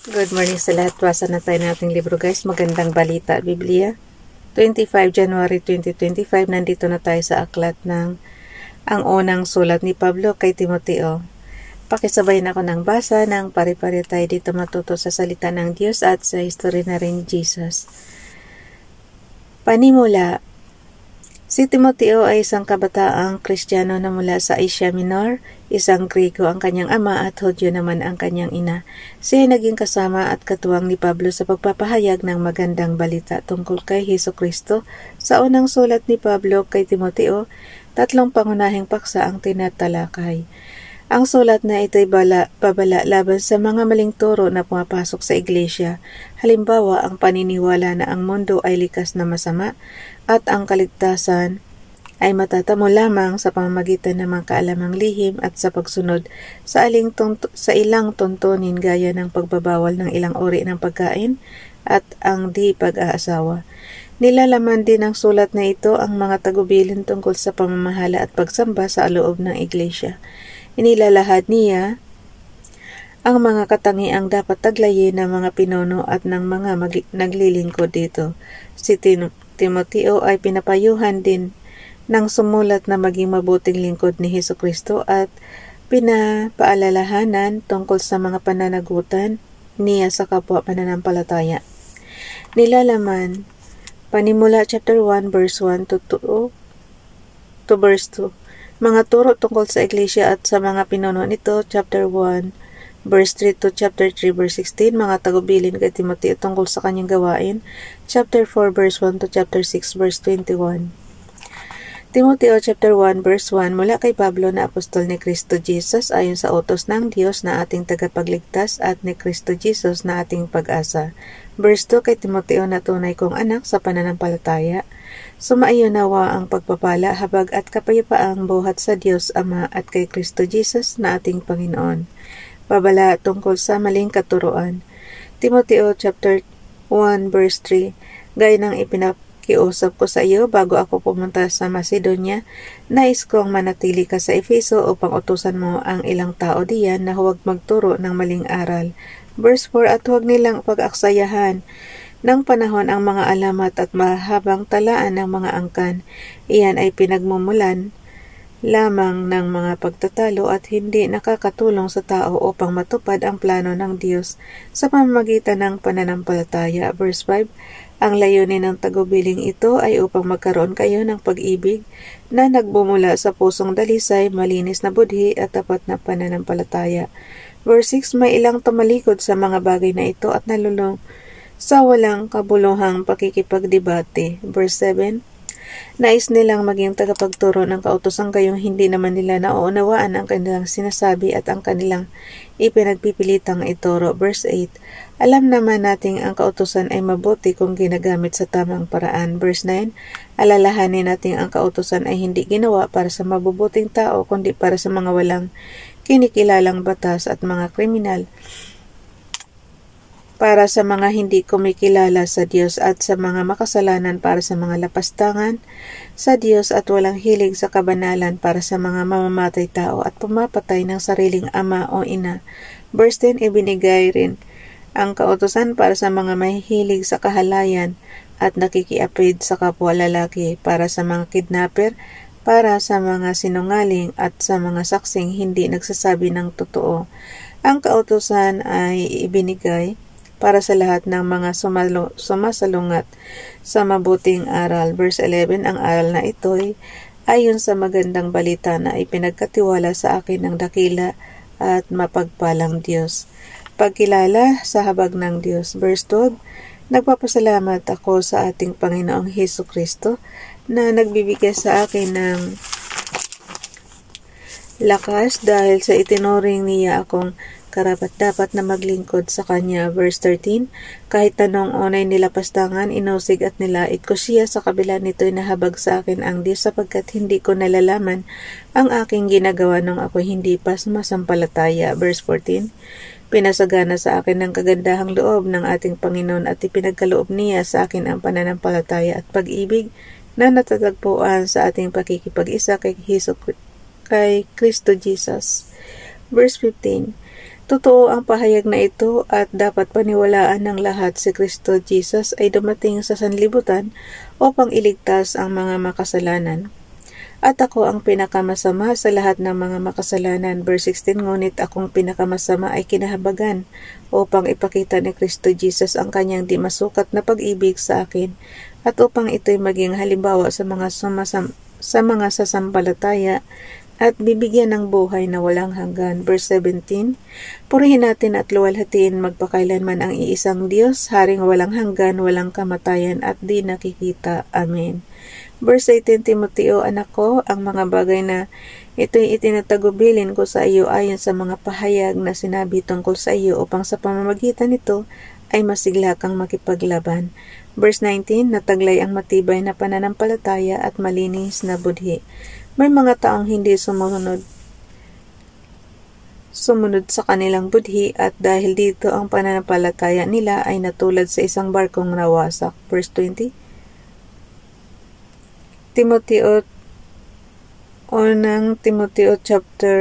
Good morning sa lahat. Basa na tayo nating libro guys. Magandang balita, Biblia. 25 January 2025. Nandito na tayo sa aklat ng ang unang sulat ni Pablo kay Timoteo. Pakisabay na ako ng basa ng pare-pare tayo dito matuto sa salita ng Diyos at sa history na rin Jesus. Panimula. Si Timoteo ay isang kabataang Kristiyano na mula sa Asia Minor, isang Griego ang kanyang ama at Hudyo naman ang kanyang ina. Siya ay naging kasama at katuwang ni Pablo sa pagpapahayag ng magandang balita tungkol kay Hesukristo. Sa unang sulat ni Pablo kay Timoteo, 3 pangunahing paksa ang tinatalakay. Ang sulat na ito'y babala laban sa mga maling turo na pumapasok sa iglesia. Halimbawa, ang paniniwala na ang mundo ay likas na masama at ang kaligtasan ay matatamo lamang sa pamamagitan ng mga kaalamang lihim at sa pagsunod sa ilang tuntunin gaya ng pagbabawal ng ilang uri ng pagkain at ang di pag-aasawa. Nilalaman din ng sulat na ito ang mga tagubilin tungkol sa pamamahala at pagsamba sa loob ng iglesia. Inilalahad niya ang mga katangiang dapat taglayin ng mga pinuno at ng mga naglilingkod dito. Si Timoteo ay pinapayuhan din ng sumulat na maging mabuting lingkod ni Hesukristo at pinapaalalahanan tungkol sa mga pananagutan niya sa kapwa pananampalataya. Nilalaman, Panimula chapter 1 verse 1 to verse 2. Mga turo tungkol sa iglesia at sa mga pinuno nito, chapter 1 verse 3 to chapter 3 verse 16, mga tagubilin kay Timoteo tungkol sa kanyang gawain, chapter 4 verse 1 to chapter 6 verse 21. Timoteo chapter 1 verse 1, mula kay Pablo na apostol ni Kristo Jesus ayon sa utos ng Diyos na ating tagapagligtas at ni Kristo Jesus na ating pag-asa. Verse 2, kay Timoteo na tunay kong anak sa pananampalataya. Sumaiyo nawa ang pagpapala, habag at kapayapaang buhat sa Diyos Ama at kay Kristo Jesus na ating Panginoon. Babala tungkol sa maling katuruan. Timoteo chapter 1 verse 3, gaya ng ipinakiusap ko sa iyo bago ako pumunta sa Macedonia, nais kong manatili ka sa Efeso upang utusan mo ang ilang tao diyan na huwag magturo ng maling aral. Verse 4, at huwag nilang pag-aksayahan ng panahon ang mga alamat at mahabang talaan ng mga angkan. Iyan ay pinagmumulan lamang ng mga pagtatalo at hindi nakakatulong sa tao upang matupad ang plano ng Diyos sa pamamagitan ng pananampalataya. Verse 5, ang layunin ng tagubiling ito ay upang magkaroon kayo ng pag-ibig na nagbumula sa pusong dalisay, malinis na budhi at tapat na pananampalataya. Verse 6, may ilang tumalikod sa mga bagay na ito at nalulong sa walang kabuluhang pakikipagdebate. Verse 7, nais nilang maging tagapagturo ng kautusan gayong hindi naman nila nauunawaan ang kanilang sinasabi at ang kanilang ipinagpipilitang ituro. Verse 8, alam naman nating ang kautusan ay mabuti kung ginagamit sa tamang paraan. Verse 9, alalahanin nating ang kautusan ay hindi ginawa para sa mabubuting tao kundi para sa mga walang kinikilalang batas at mga kriminal, para sa mga hindi kumikilala sa Diyos at sa mga makasalanan, para sa mga lapastangan sa Diyos at walang hilig sa kabanalan, para sa mga mamamatay tao at pumapatay ng sariling ama o ina. Verse 10, ibinigay rin ang kautusan para sa mga mahihilig sa kahalayan at nakikiapid sa kapwa lalaki, para sa mga kidnapper, para sa mga sinungaling at sa mga saksing hindi nagsasabi ng totoo. Ang kautusan ay ibinigay para sa lahat ng mga sumasalungat sa mabuting aral. Verse 11, ang aral na ito'y ayon sa magandang balita na ipinagkatiwala sa akin ng dakila at mapagpalang Diyos. Pagkilala sa habag ng Diyos. Verse 12, nagpapasalamat ako sa ating Panginoong Hesukristo na nagbibigay sa akin ng lakas dahil sa itinuring niya akong karapat-dapat na maglingkod sa Kanya. Verse 13, kahit tanong unay nilapastangan, inusig at nilait ko siya, sa kabila nito'y nahabag sa akin ang Diyos sapagkat hindi ko nalalaman ang aking ginagawa nung ako hindi pa sumasampalataya. Verse 14, pinasagana sa akin ng kagandahang loob ng ating Panginoon at ipinagkaloob niya sa akin ang pananampalataya at pag-ibig na natatagpuan sa ating pakikipag-isa kay Kristo Jesus. Verse 15, Totoo ang pahayag na ito at dapat paniwalaan ng lahat si Kristo Jesus ay dumating sa sanlibutan upang iligtas ang mga makasalanan. At ako ang pinakamasama sa lahat ng mga makasalanan. Verse 16, ngunit akong pinakamasama ay kinahabagan upang ipakita ni Kristo Jesus ang kanyang di masukat na pag-ibig sa akin at upang ito'y maging halimbawa sa mga sasampalataya at bibigyan ng buhay na walang hanggan. Verse 17, purihin natin at luwalhatiin magpakailanman ang iisang Diyos, haring walang hanggan, walang kamatayan at di nakikita. Amen. Verse 18, Timoteo, anak ko, ang mga bagay na ito'y itinatagubilin ko sa iyo ayon sa mga pahayag na sinabi tungkol sa iyo upang sa pamamagitan nito ay masigla kang makipaglaban. Verse 19, nataglay ang matibay na pananampalataya at malinis na budhi. May mga taong hindi sumunod sa kanilang budhi at dahil dito ang pananampalataya nila ay natulad sa isang barkong nawasak. Verse 20, Unang Timoteo chapter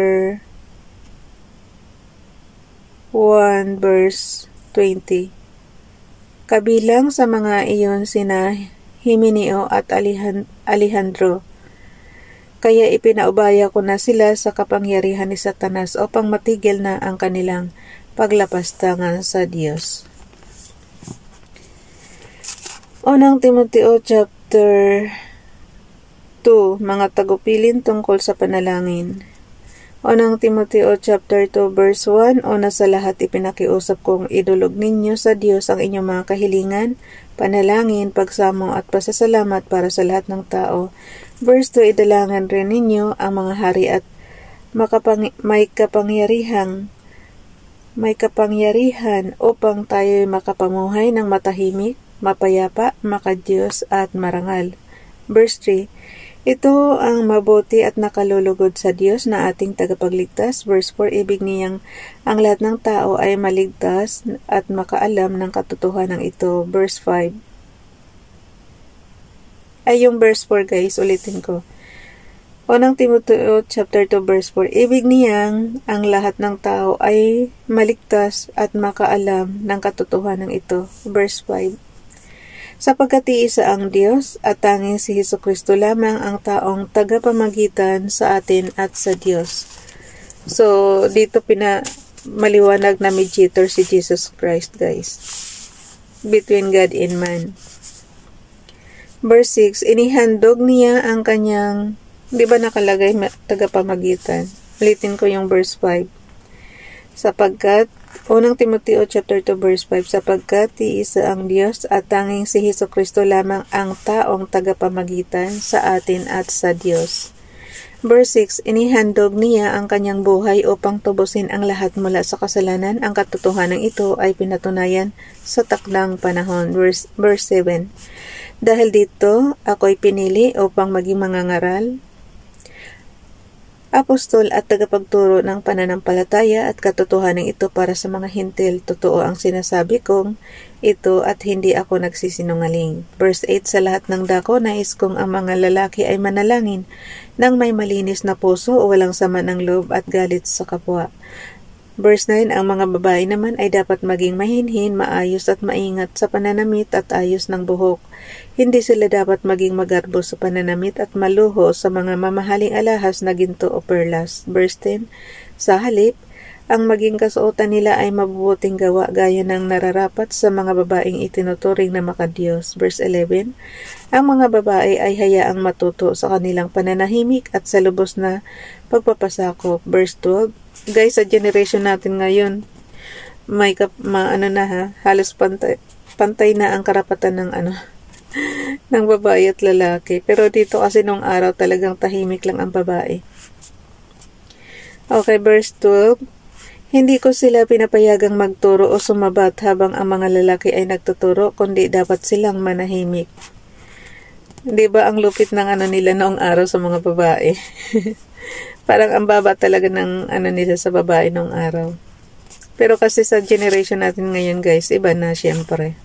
1 verse 20. Kabilang sa mga iyon sina Himeneo at Alejandro. Kaya ipinaubaya ko na sila sa kapangyarihan ni Satanas upang matigil na ang kanilang paglapastangan sa Diyos. Unang Timoteo chapter 2, mga tagupilin tungkol sa panalangin. Unang Timoteo chapter 2 verse 1, una sa lahat ipinakiusap kong idulog ninyo sa Diyos ang inyong mga kahilingan, panalangin, pagsamo at pasasalamat para sa lahat ng tao. Verse 2, idalangan rin ninyo ang mga hari at may kapangyarihan upang tayo'y makapamuhay ng matahimik, mapayapa, makadiyos at marangal. Verse 3, ito ang mabuti at nakalulugod sa Diyos na ating tagapagligtas. Verse 4, ibig niyang ang lahat ng tao ay maligtas at makaalam ng katotohanan ito. Verse 5, ay yung verse 4 guys, ulitin ko. Unang Timoteo chapter 2 verse 4, ibig niyang ang lahat ng tao ay maligtas at makaalam ng katotohanan ito. Verse 5, sapagkat iisa ang Diyos at tanging si Jesucristo lamang ang taong tagapamagitan sa atin at sa Diyos. So, dito maliwanag na mediator si Jesus Christ, guys, between God and man. Verse 6, inihandog niya ang kanyang, di ba nakalagay tagapamagitan? Ulitin ko yung verse 5. Sapagkat, unang Timoteo chapter 2 verse 5, sapagkat iisa ang Diyos at tanging si Jesucristo lamang ang taong tagapamagitan sa atin at sa Diyos. Verse 6, inihandog niya ang kanyang buhay upang tubusin ang lahat mula sa kasalanan. Ang katotohanan ito ay pinatunayan sa takdang panahon. Verse 7, dahil dito ako'y pinili upang maging mangangaral, apostol at tagapagturo ng pananampalataya at katotohanan ito para sa mga hintil. Totoo ang sinasabi kong ito at hindi ako nagsisinungaling. Verse 8, sa lahat ng dako nais kong ang mga lalaki ay manalangin nang may malinis na puso o walang sama ng loob at galit sa kapwa. Verse 9, ang mga babae naman ay dapat maging mahinhin, maayos at maingat sa pananamit at ayos ng buhok. Hindi sila dapat maging magarbo sa pananamit at maluho sa mga mamahaling alahas na ginto o perlas. Verse 10, sa halip, ang maging kasuotan nila ay mabubuting gawa gaya ng nararapat sa mga babaeng itinuturing na makadiyos. Verse 11, ang mga babae ay hayaang matuto sa kanilang pananahimik at sa lubos na pagpapasakop. Verse 12, guys, sa generation natin ngayon, halos pantay na ang karapatan ng ng babae at lalaki. Pero dito kasi nung araw talagang tahimik lang ang babae. Okay, verse 12, hindi ko sila pinapayagang magturo o sumabat habang ang mga lalaki ay nagtuturo, kundi dapat silang manahimik. Diba ang lupit ng nila noong araw sa mga babae? Parang ang baba talaga ng nila sa babae noong araw. Pero kasi sa generation natin ngayon guys, iba na syempre.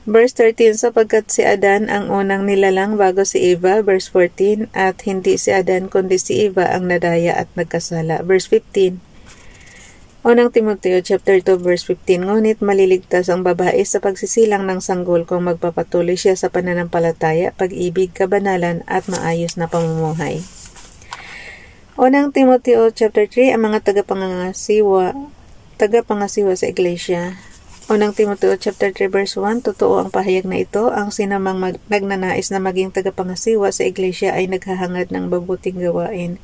Verse 13, sapagkat si Adan ang unang nilalang bago si Eva. Verse 14, at hindi si Adan kundi si Eva ang nadaya at nagkasala. Verse 15, Unang Timoteo chapter 2 verse 15, ngunit maliligtas ang babae sa pagsisilang ng sanggol kung magpapatuloy siya sa pananampalataya, pag-ibig, kabanalan at maayos na pamumuhay. Unang Timoteo chapter 3, ang mga tagapangasiwa sa iglesia. Unang Timoteo chapter 3 verse 1, totoo ang pahayag na ito, ang sinamang nagnanais na maging tagapangasiwa sa iglesia ay naghahangad ng mabuting gawain.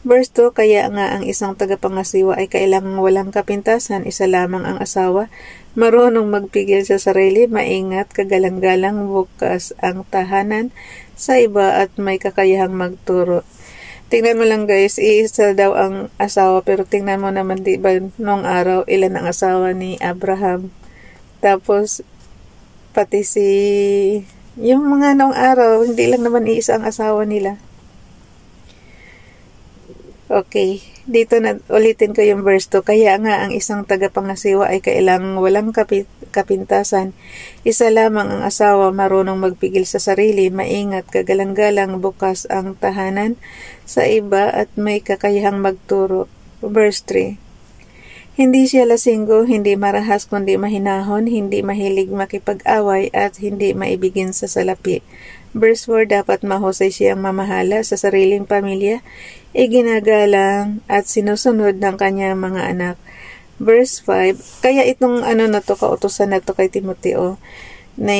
Verse 2, kaya nga ang isang tagapangasiwa ay kailangang walang kapintasan, isa lamang ang asawa, marunong magpigil sa sarili, maingat, kagalang-galang, bukas ang tahanan sa iba at may kakayahang magturo. Tingnan mo lang guys, isa daw ang asawa, pero tingnan mo naman diba noong araw, ilan ang asawa ni Abraham. Tapos, pati yung mga noong araw, hindi lang naman iisa ang asawa nila. Okay, dito na ulitin ko yung verse 2. Kaya nga ang isang tagapangasiwa ay kailangang walang kapintasan. Isa lamang ang asawa, marunong magpigil sa sarili, maingat, kagalang-galang, bukas ang tahanan sa iba at may kakayahang magturo. Verse 3. Hindi siya lasinggo, hindi marahas kundi mahinahon, hindi mahilig makipag-away at hindi maibigin sa salapi. Verse 4, dapat mahusay siyang mamahala sa sariling pamilya, iginagalang at sinusunod ng kanyang mga anak. Verse 5, kaya itong kautusan na to kay Timoteo, na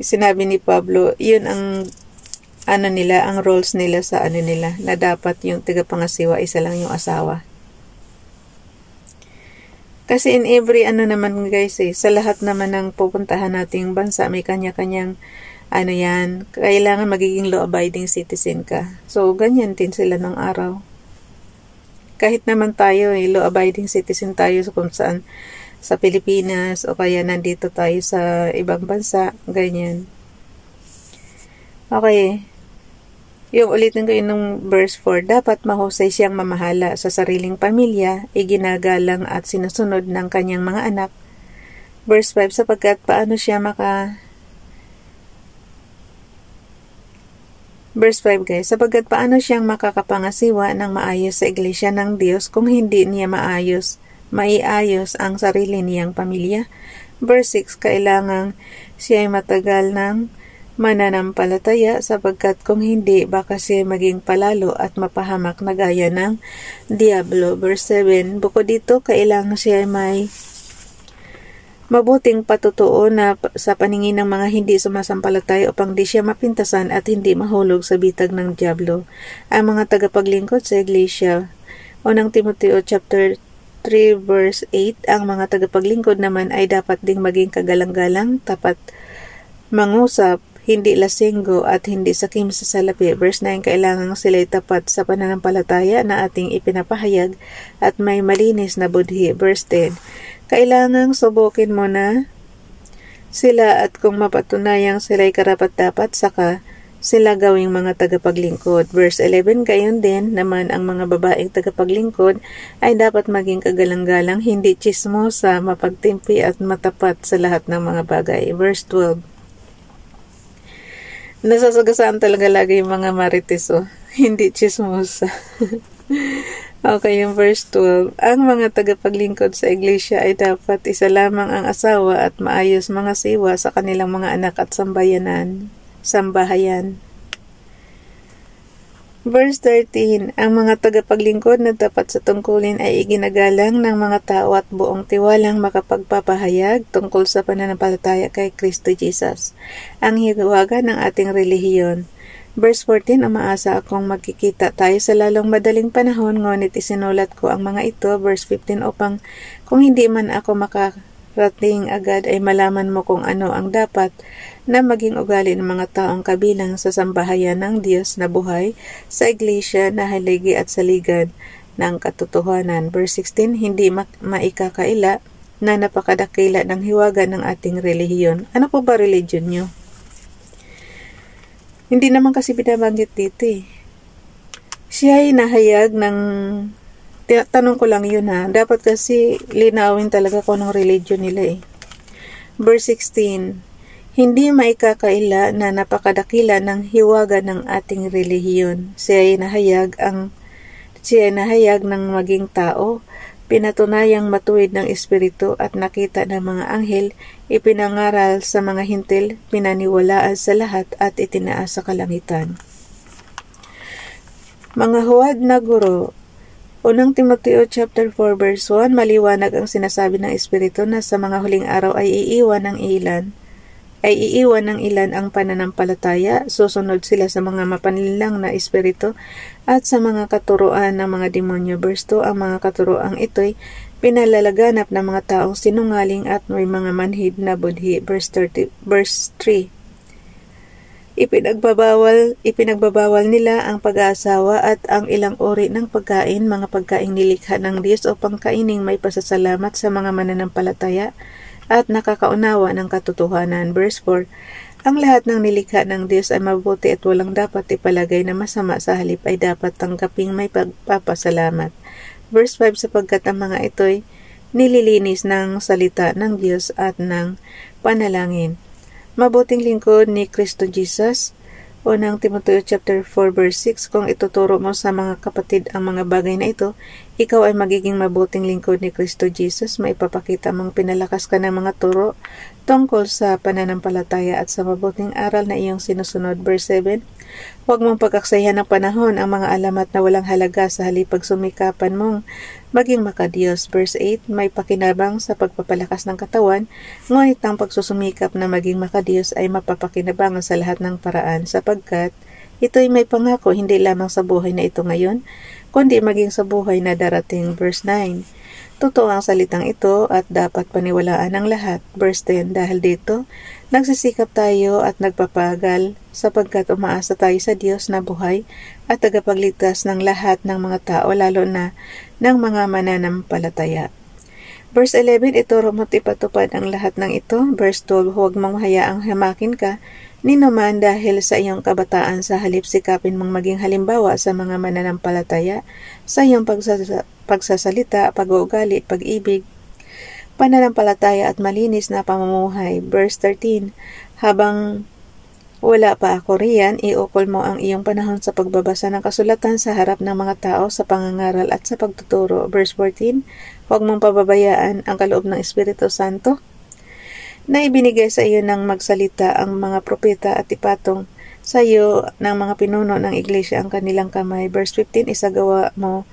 sinabi ni Pablo, yun ang ang roles nila sa na dapat yung tagapangasiwa, isa lang yung asawa. Kasi in every naman guys sa lahat naman ng pupuntahan nating bansa, may kanya-kanyang kailangan magiging law-abiding citizen ka. So, ganyan din sila ng araw. Kahit naman tayo, law-abiding citizen tayo kung saan sa Pilipinas o kaya nandito tayo sa ibang bansa, ganyan. Okay. Yung ulitin ko yung verse 4, dapat mahusay siyang mamahala sa sariling pamilya, iginagalang at sinusunod ng kanyang mga anak. Verse 5, sapagkat paano siya Verse 5 guys, sapagkat paano siyang makakapangasiwa ng maayos sa iglesia ng Diyos kung hindi niya maiayos ang sarili niyang pamilya. Verse 6, kailangang siya ay matagal ng mananampalataya sapagkat kung hindi, baka siya maging palalo at mapahamak na gaya ng Diablo. Verse 7, bukod dito, kailangan siya ay may mabuting patutuo na sa paningin ng mga hindi sumasampalataya upang di siya mapintasan at hindi mahulog sa bitag ng Diablo. Ang mga tagapaglingkod sa iglesia. Unang Timoteo chapter 3 verse 8, ang mga tagapaglingkod naman ay dapat ding maging kagalang-galang, tapat, mangusap, hindi lasinggo at hindi sakim sa salapi. Verse 9, kailangan sila'y tapat sa pananampalataya na ating ipinapahayag at may malinis na budhi. Verse 10, kailangang subukin mo na sila at kung mapatunayang sila'y karapat-dapat, saka sila gawing mga tagapaglingkod. Verse 11, gayon din naman ang mga babaeng tagapaglingkod ay dapat maging kagalang-galang, hindi tsismosa, mapagtimpi at matapat sa lahat ng mga bagay. Verse 12, nasasagasaan talaga lagi yung mga marites, hindi tsismosa. Okay, yung verse 12, ang mga tagapaglingkod sa iglesia ay dapat isa lamang ang asawa at maayos mga siwa sa kanilang mga anak at sambahayan. Verse 13, ang mga tagapaglingkod na tapat sa tungkulin ay iginagalang ng mga tao at buong tiwalang makapagpapahayag tungkol sa pananampalataya kay Kristo Jesus, ang hiwaga ng ating relihiyon. Verse 14, umaasa akong magkikita tayo sa lalong madaling panahon, ngunit isinulat ko ang mga ito. Verse 15, upang kung hindi man ako makarating agad ay malaman mo kung ano ang dapat na maging ugali ng mga taong kabilang sa sambahayan ng Diyos na buhay sa iglesia na haligi at saligan ng katotohanan. Verse 16, hindi maikakaila na napakadakila ng hiwaga ng ating relihiyon. Ano po ba religion nyo? Hindi naman kasi binabanggit dito Siya ay nahayag ng, tanong ko lang yun dapat kasi linawin talaga kung anong religion nila Verse 16, hindi maikakaila na napakadakila ng hiwaga ng ating relihiyon. Siya ay nahayag ng maging tao, pinatunayang matuwid ng Espiritu at nakita ng mga anghel, ipinangaral sa mga hintil, pinaniwalaan sa lahat at itinaas sa kalangitan. Mga huwad na guro, unang Timoteo chapter 4 verse 1, maliwanag ang sinasabi ng Espiritu na sa mga huling araw ay iiwan ng ilan ang pananampalataya, susunod sila sa mga mapanlinlang na espiritu at sa mga katuruan ng mga demonyo. Verse 2, ang mga katuruang ito'y pinalalaganap ng mga taong sinungaling at may mga manhid na budhi. Verse 3, ipinagbabawal nila ang pag-aasawa at ang ilang uri ng pagkain, mga pagkaing nilikha ng Diyos o pangkaining may pasasalamat sa mga mananampalataya at nakakaunawa ng katotohanan. Verse 4, ang lahat ng nilikha ng Diyos ay mabuti at walang dapat ipalagay na masama, sa halip ay dapat tanggaping may pagpapasalamat. Verse 5, sapagkat ang mga ito'y nililinis ng salita ng Diyos at ng panalangin. Mabuting lingkod ni Kristo Jesus. Unang Timoteo chapter 4 verse 6, kung ituturo mo sa mga kapatid ang mga bagay na ito, ikaw ay magiging mabuting lingkod ni Kristo Jesus. Maipapakita mong pinalakas ka ng mga turo tungkol sa pananampalataya at sa mabuting aral na iyong sinusunod. Verse 7, huwag mong pagkaksayahan ng panahon ang mga alamat na walang halaga, sa halip pagsumikapan mong maging makadiyos. Verse 8, may pakinabang sa pagpapalakas ng katawan, ngunit ang pagsusumikap na maging makadiyos ay mapapakinabangan sa lahat ng paraan, sapagkat ito'y may pangako hindi lamang sa buhay na ito ngayon, kundi maging sa buhay na darating. Verse 9, totoo ang salitang ito at dapat paniwalaan ng lahat. Verse 10, dahil dito, nagsisikap tayo at nagpapagal sapagkat umaasa tayo sa Diyos na buhay at tagapagligtas ng lahat ng mga tao, lalo na ng mga mananampalataya. Verse 11, ituro mo't ipatupad ang lahat ng ito. Verse 12, huwag mong hayaang hamakin ka ninuman dahil sa iyong kabataan, sa halip sikapin mong maging halimbawa sa mga mananampalataya sa iyong pagsasalita, pag-uugali, pag-ibig, pananampalataya at malinis na pamumuhay. Verse 13, habang wala pa ako riyan, iukol mo ang iyong panahon sa pagbabasa ng kasulatan sa harap ng mga tao, sa pangangaral at sa pagtuturo. Verse 14, huwag mong pababayaan ang kaloob ng Espiritu Santo na ibinigay sa iyo ng magsalita ang mga propeta at ipatong sa iyo ng mga pinuno ng iglesia ang kanilang kamay. Verse 15, isagawa mo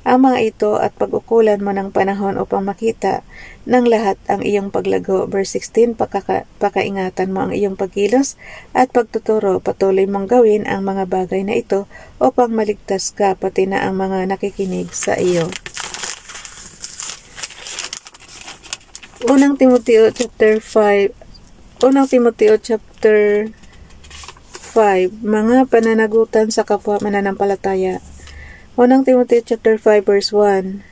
ang mga ito at pag-ukulan mo ng panahon upang makita ng lahat ang iyong paglago. Verse 16, pakaingatan mo ang iyong pagkilos at pagtuturo. Patuloy mong gawin ang mga bagay na ito upang maligtas ka, pati na ang mga nakikinig sa iyo. Unang Timoteo chapter 5, mga pananagutan sa kapwa mananampalataya. Unang Timoteo chapter 5 verse 1,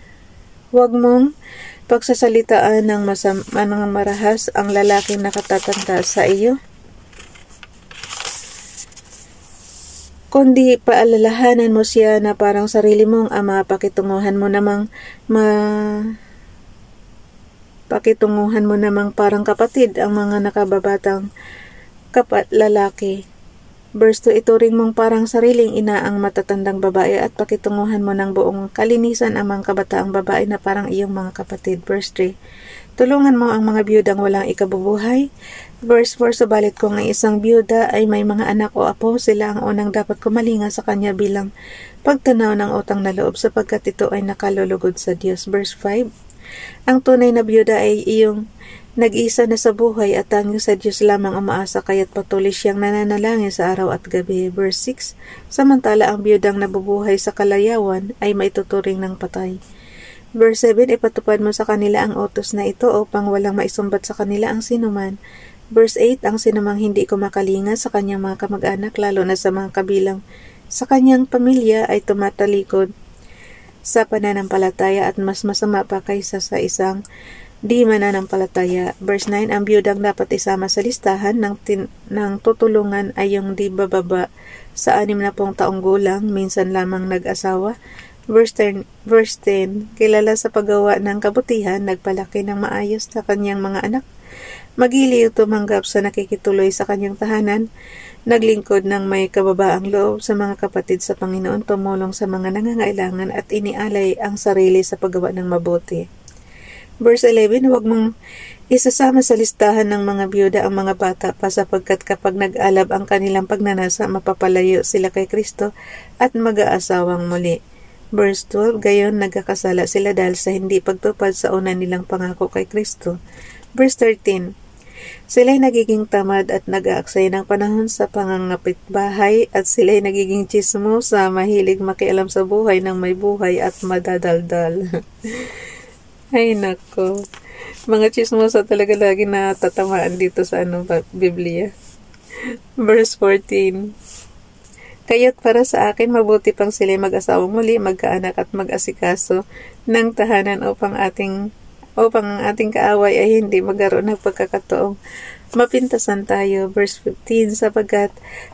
huwag mong pagsasalitaan ng marahas ang lalaking nakatatanda sa iyo, kundi paalalahanan mo siya na parang sarili mong ama, pakitunguhan mo namang parang kapatid ang mga nakababatang lalaki. Verse 2, ituring mong parang sariling ina ang matatandang babae at pakitunguhan mo ng buong kalinisan ang mga kabataang babae na parang iyong mga kapatid. Verse 3, tulungan mo ang mga biyudang walang ikabubuhay. Verse 4, subalit kung ang isang biyuda ay may mga anak o apo, sila ang unang dapat kumalinga sa kanya bilang pagtanaw ng utang na loob, sapagkat ito ay nakalulugod sa Diyos. Verse 5, ang tunay na biyuda ay iyong nag-isa na sa buhay at tanging sa Diyos lamang umaasa, kaya't patuloy siyang nananalangin sa araw at gabi. Verse 6, samantala ang biyudang nabubuhay sa kalayawan ay maituturing ng patay. Verse 7, ipatupad mo sa kanila ang utos na ito upang walang maisumbat sa kanila ang sinuman. Verse 8, ang sinumang hindi kumakalinga sa kanyang mga kamag-anak, lalo na sa mga kabilang sa kanyang pamilya, ay tumatalikod sa pananampalataya at mas masama pa kaysa sa isang di mananampalataya. Verse 9, ang biyudang dapat isama sa listahan ng tutulungan ay yung di bababa sa 60 taong gulang, minsan lamang nag-asawa. Verse 10, kilala sa paggawa ng kabutihan, nagpalaki ng maayos sa kanyang mga anak, magiliw tumanggap sa nakikituloy sa kanyang tahanan, naglingkod ng may kababaang loob sa mga kapatid sa Panginoon, tumulong sa mga nangangailangan at inialay ang sarili sa paggawa ng mabuti. Verse 11, huwag mong isasama sa listahan ng mga biyuda ang mga bata pa, sapagkat kapag nag-alab ang kanilang pagnanasa, mapapalayo sila kay Kristo at mag-aasawang muli. Verse 12, gayon nagkakasala sila dahil sa hindi pagtupad sa una nilang pangako kay Kristo. Verse 13, sila'y nagiging tamad at nag-aaksaya ng panahon sa pangangapit bahay, at sila'y nagiging tsismosa, mahilig makialam sa buhay ng may buhay at madadaldal. Ay nako, mga tsismosa talaga lagi natatamaan dito sa Biblia. Verse 14, kaya't para sa akin mabuti pang sila'y mag-asawang muli, magkaanak at mag-asikaso ng tahanan upang ang ating kaaway ay hindi magkaroon ng pagkakataong mapintasan tayo. Verse 15, sapagkat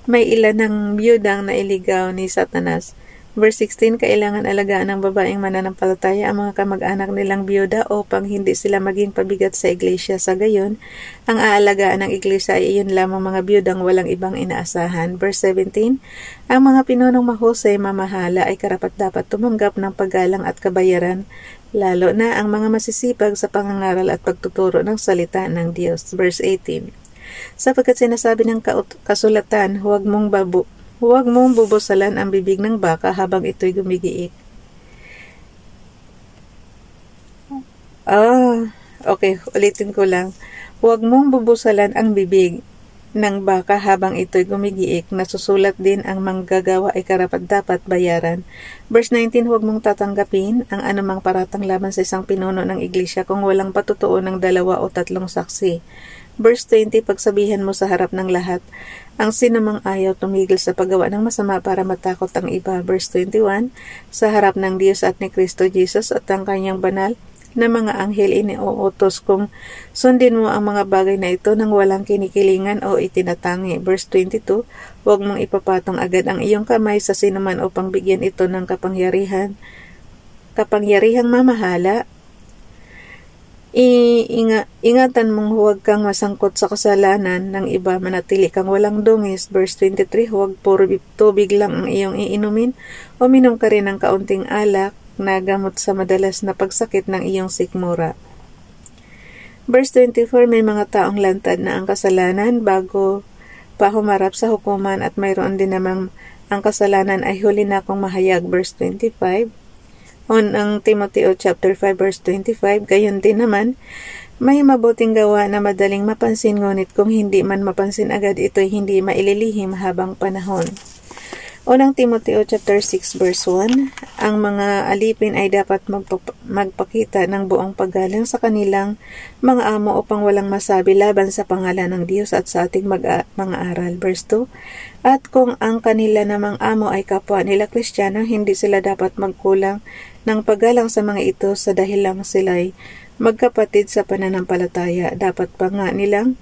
may ilan ng biyudang nailigaw ni Satanas. Verse 16, kailangan alagaan ng babaeng mananampalataya ang mga kamag-anak nilang biyuda upang hindi sila maging pabigat sa iglesia. Sa gayon, ang aalagaan ng iglesia ay iyon lamang mga biyudang walang ibang inaasahan. Verse 17, ang mga pinunong mahusay mamahala ay karapat-dapat tumanggap ng paggalang at kabayaran, lalo na ang mga masisipag sa pangangaral at pagtuturo ng salita ng Diyos. Verse 18, sapagkat sinasabi ng kasulatan, huwag mong bubusalan ang bibig ng baka habang ito'y gumigiik. Okay, ulitin ko lang. Huwag mong bubusalan ang bibig ng baka habang ito'y gumigiik. Nasusulat din ang manggagawa ay karapat-dapat bayaran. Verse 19, huwag mong tatanggapin ang anumang paratang laban sa isang pinuno ng iglesia kung walang patutuo ng 2 o 3 saksi. Verse 20, pagsabihan mo sa harap ng lahat ang sinumang ayaw tumigil sa paggawa ng masama para matakot ang iba. Verse 21, sa harap ng Diyos at ni Kristo Jesus at ang kanyang banal na mga anghel iniuutos kung sundin mo ang mga bagay na ito nang walang kinikilingan o itinatangi. Verse 22, huwag mong ipapatong agad ang iyong kamay sa sinuman upang bigyan ito ng kapangyarihang mamahala. Ingatan mong huwag kang masangkot sa kasalanan ng iba, manatili kang walang dungis. Verse 23, huwag puro tubig lang ang iyong iinumin, uminom ka rin ng kaunting alak na gamot sa madalas na pagsakit ng iyong sikmura. Verse 24, may mga taong lantad na ang kasalanan bago pa humarap sa hukuman, at mayroon din namang ang kasalanan ay huli na akong mahayag. Verse 25, ang Timoteo chapter 5 verse 25, gayon din naman, may mabuting gawa na madaling mapansin, ngunit kung hindi man mapansin agad, ito'y hindi maililihim habang panahon. Unang Timoteo chapter 6 verse 1, ang mga alipin ay dapat magpakita ng buong paggalang sa kanilang mga amo upang walang masabi laban sa pangalan ng Diyos at sa ating mga aral. Verse 2, at kung ang kanila namang amo ay kapwa nila Kristiyano, hindi sila dapat magkulang ng paggalang sa mga ito sa dahil lang sila'y magkapatid sa pananampalataya. Dapat pa nga nilang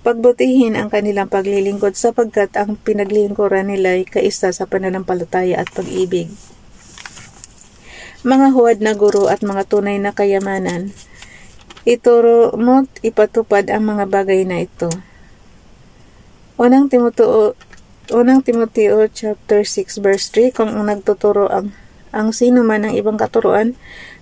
pagbutihin ang kanilang paglilingkod, sapagkat ang pinaglilingkuran nila ay kaisa sa pananampalataya at pag-ibig. Mga huwad na guro at mga tunay na kayamanan, ituro mo't ipatupad ang mga bagay na ito. Unang Timoteo chapter 6 verse 3, kung nagtuturo ang sino man ng ibang katuruan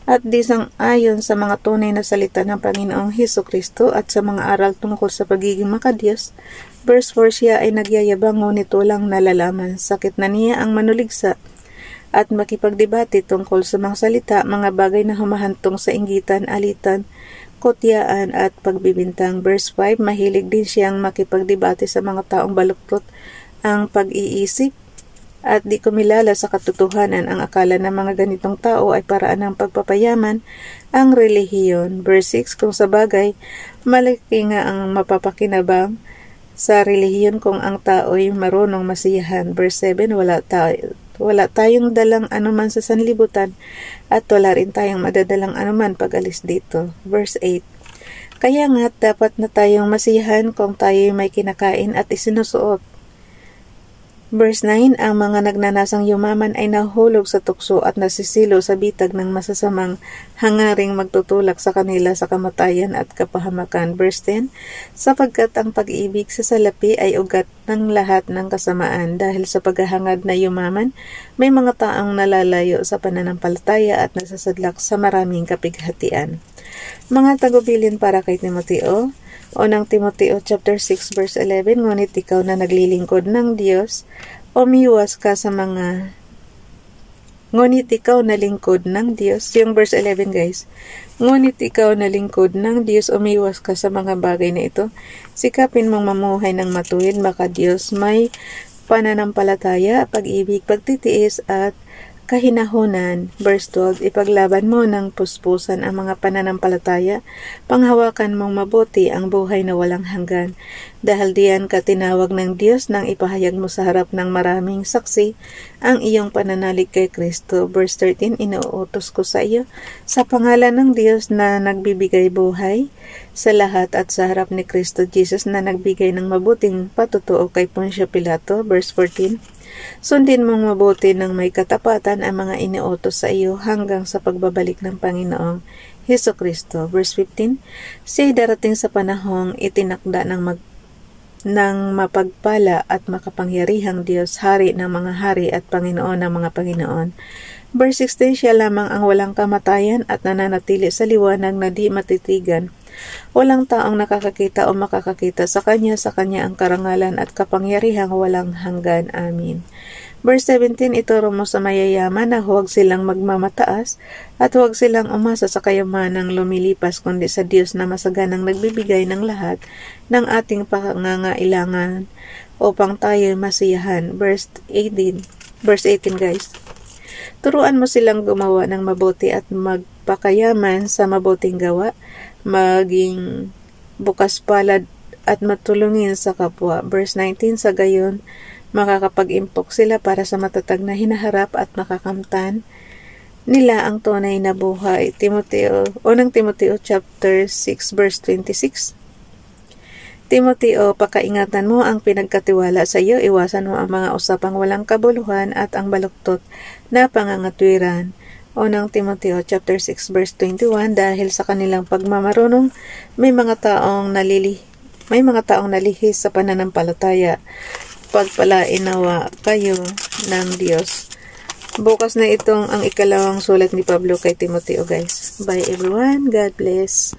at di sang-ayon sa mga tunay na salita ng Panginoong Hesukristo at sa mga aral tungkol sa pagiging makadiyos. Verse 4, siya ay nagyayabang ngunit walang nalalaman. Sakit na niya ang manuligsa at makipagdebate tungkol sa mga salita, mga bagay na humahantong sa inggitan, alitan, kotyaan at pagbibintang. Verse 5, mahilig din siyang makipagdebate sa mga taong baluktot ang pag-iisip at di kumilala sa katotohanan. Ang akala ng mga ganitong tao ay paraan ng pagpapayaman ang relihiyon. Verse 6, kung sa bagay, malaki nga ang mapapakinabang sa relihiyon kung ang tao'y marunong masiyahan. Verse 7, wala tayong dalang anuman sa sanlibutan at wala rin tayong madadalang anuman pag alis dito. Verse 8, kaya nga dapat na tayong masiyahan kung tayo'y may kinakain at isinusuot, Verse 9, ang mga nagnanasang yumaman ay nahulog sa tukso at nasisilo sa bitag ng masasamang hangaring magtutulak sa kanila sa kamatayan at kapahamakan. Verse 10, sapagkat ang pag-ibig sa salapi ay ugat ng lahat ng kasamaan, dahil sa paghahangad na yumaman, may mga taong nalalayo sa pananampalataya at nasasadlak sa maraming kapighatian. Mga tagubilin para kay Timoteo. Unang Timoteo chapter 6 verse 11, ngunit ikaw na naglilingkod ng Diyos, umiwas ka sa mga ngunit ikaw na lingkod ng Diyos. Yung verse 11 guys, ngunit ikaw na lingkod ng Diyos, umiwas ka sa mga bagay na ito. Sikapin mong mamuhay ng matuwid, baka Diyos may pananampalataya, pag-ibig, pagtitiis at kahinahunan. Verse 12, ipaglaban mo ng puspusan ang mga pananampalataya, panghawakan mong mabuti ang buhay na walang hanggan, dahil diyan ka tinawag ng Diyos nang ipahayag mo sa harap ng maraming saksi ang iyong pananalig kay Kristo. Verse 13, inuutos ko sa iyo sa pangalan ng Diyos na nagbibigay buhay sa lahat at sa harap ni Kristo Jesus na nagbigay ng mabuting patutuo kay Poncio Pilato. Verse 14, sundin mong mabuti ng may katapatan ang mga iniutos sa iyo hanggang sa pagbabalik ng Panginoong Hesus Kristo. Verse 15, siya'y darating sa panahong itinakda ng mapagpala at makapangyarihang Diyos, Hari ng mga hari at Panginoon ng mga Panginoon. Verse 16, siya lamang ang walang kamatayan at nananatili sa liwanag na di matitigan. Walang taong nakakakita o makakakita sa kanya ang karangalan at kapangyarihang walang hanggan. Amin. Verse 17, ituro mo sa mayayaman na huwag silang magmamataas at huwag silang umasa sa kayamanang lumilipas, kundi sa Diyos na masaganang nagbibigay ng lahat ng ating pangangailangan upang tayo masiyahan. Verse 18 guys, turuan mo silang gumawa ng mabuti at magpakayaman sa mabuting gawa, maging bukas palad at matulungin sa kapwa. Verse 19, sa gayon makakapag-impok sila para sa matatag na hinaharap at makakamtan nila ang tunay na buhay. Unang Timoteo chapter 6 verse 26. Timoteo, pakaingatan mo ang pinagkatiwala sa iyo, iwasan mo ang mga usapang walang kabuluhan at ang baluktot na pangangatwiran. Unang Timoteo chapter 6 verse 21, dahil sa kanilang pagmamarunong may mga taong nalihis sa pananampalataya. Pagpalain nawa kayo ng Diyos. Bukas na itong ang ikalawang sulat ni Pablo kay Timoteo guys. Bye everyone. God bless.